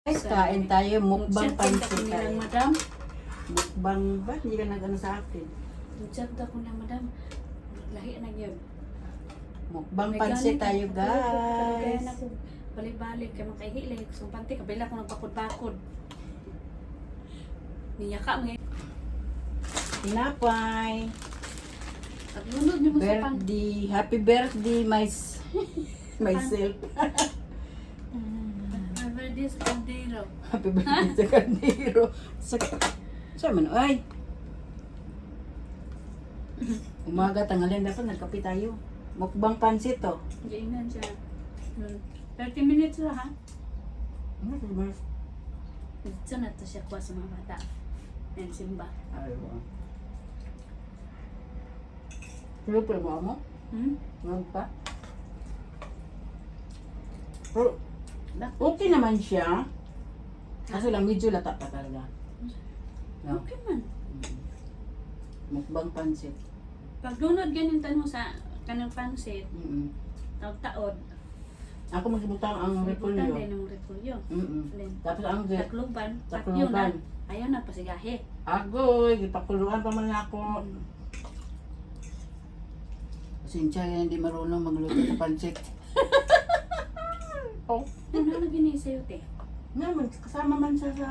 Guys, kain tayo. Mukbang Nag-chat pansit ako tayo. nilang madam. Mukbang ba? Hindi ka nag-ano sa akin. Nag-chat ako nilang madam. Lahi na yun. Mukbang pansit tayo, Kaya guys. na ako balik-balik. Kaya makahilig. So, panti, kabila ko nagpakod-bakod. Niya ka, mga Tinapay. paglunod niyo mo sa pan. Birthday. Happy birthday, myself. My birthday is Candero. Happy birthday sa Kandiro. Sa man, ay. Umaga, tanghalian dapat nagkape tayo. Mukbang pansit to. Diinan siya. 30 minutes lang, ha? Ano ito, Mars? Dito na to siya kuha sa mga bata. Yan, simba. Ay, wow. Super mo mo? Ano pa? Pero, okay naman siya. Kaso lang medyo lata pa talaga. No? Okay man. Mukbang pansit. Paglunod ganyan tanong sa kanang pansit, taod-taod. Ako magbutang ang repolyo. Din ang repolyo. Alin? Tapos ang Takluban. Takluban. Patyo na. Ayaw na, pasigahe. agoy, ipakuluan pa man ako. Sinsya yan, hindi marunong magluto ng pansit. Oh. Ano na gini sa'yo, te? Naman, kasama man siya sa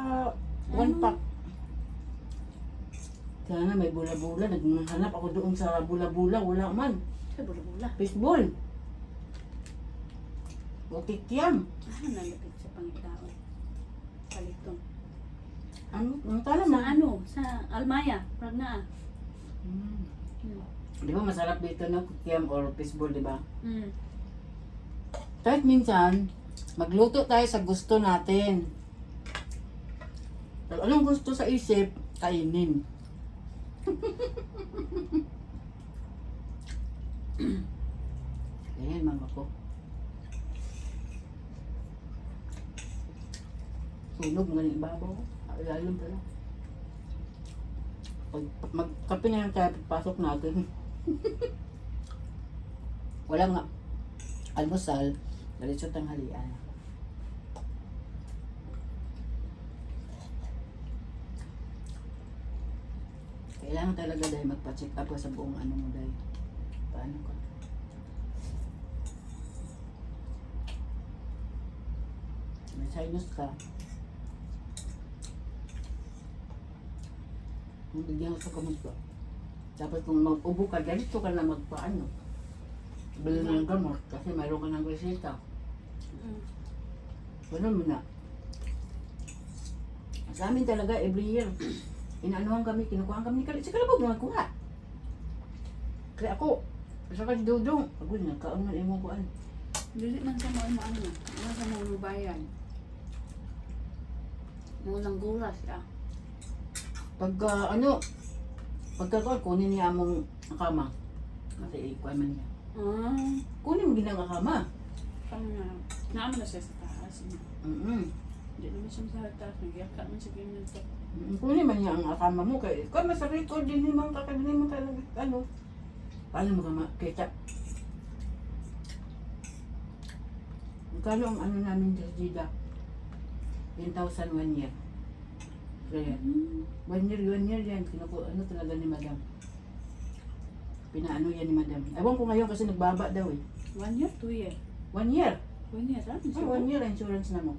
one pack. Sana may bula-bula. Naghanap ako doon sa bula-bula. Wala man. Sa bula-bula. Fishball. Bukikiyam. Ano nalapit sa pangitaon? Paliton. Ang tala Sa man. ano? Sa Almaya. Pragnaa. Di ba masarap dito na kukiyam or fishball, di ba? Mm. Kahit minsan, magluto tayo sa gusto natin. Pag anong gusto sa isip, kainin. Ayan, mama ko. Sunog nga ng ibabaw. Ilalim pala. Pag magkape na lang tayo, pasok natin. Wala nga. Almusal, diretso tanghalian. Kailangan talaga dahil magpa-check up ka sa buong ano mo dahil. Paano ka? May sinus ka. Kung bigyan ka sa kamot ka. Dapat kung mag-ubo ka, ganito ka na magpaano. Bili ng gamot kasi mayroon ka ng reseta. Ganun mo na. Sa amin talaga, every year, inaanuhan kami, kinukuhaan kami ni Kalit. Si Kalabog na magkuha. Kaya ako, sa kasi Dudong, ako nagkaon man imong kuhaan. Dili man sa mga ano. Ano sa mga lubayan. Mga langguras, ya. Pagka kunin niya among kama. Kasi ikuha man niya. Kunin mo ginang kama. Kami na. Naman na siya sa taas. Hindi naman siya sa taas. Nagyaka man siya ganyan to. Kunin man niya ang akama mo. Kaya mas record din naman kakabinin mo talaga. Ano? Paano mo ka ketchup? Magkano ang ano namin sa Jida? 10,000 1 year. Kaya, 1 year yan. Ano talaga ni Madam. Pinaano yan ni Madam. Ewan ko ngayon kasi nagbaba daw eh. 1 year, 2 year. 1 year. 1 year, ha? Ay, 1 year insurance na mo.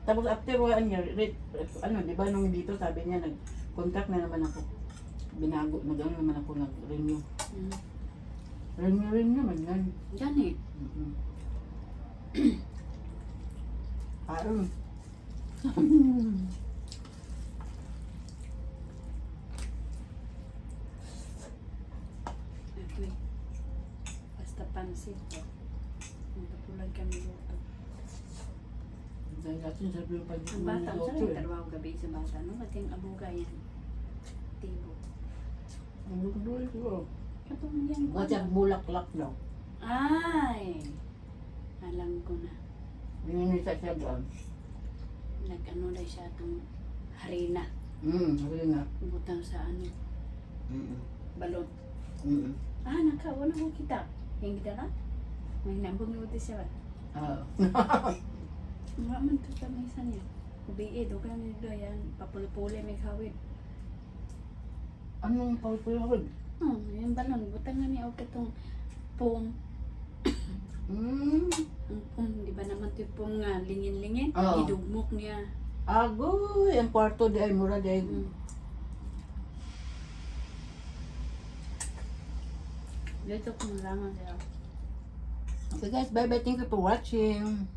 Tapos after 1 year, di ba nung dito sabi niya, nag-contact na naman ako. Binago, nag-ano naman ako, nag-renew. Renew naman yan. Gani. Parang. Okay. Basta pansit ko. Magpapulag kami luto. Dahil natin sabi yung pag Ang bata, ang sarang trabaho gabi sa bata, no? Ba't yung abuga yan? Tibo. Ang lukuduloy ko. Katong yan ko. Watch bulaklak daw. Ay! Alam ko na. Yung isa siya doon. Nag-ano na siya itong harina. Sabi nga. Butang sa ano, balon. Mm. Ah, nakawa na ko kita. Yung kita ka? May nambong luti siya ba? Oo. Nga man ito sa may isa niya. Ubiid, o kaya nito yan. Papuli-puli may kawit. Anong pawid? Yung balon. Butang nga niya, okay itong pong. Ang pong, di ba naman ito yung pong nga, lingin-lingin? Oo. Idugmok niya. Agoy, ang kwarto di ay mura di ay. Dito kung langan siya. Okay guys, bye bye. Thank you for watching.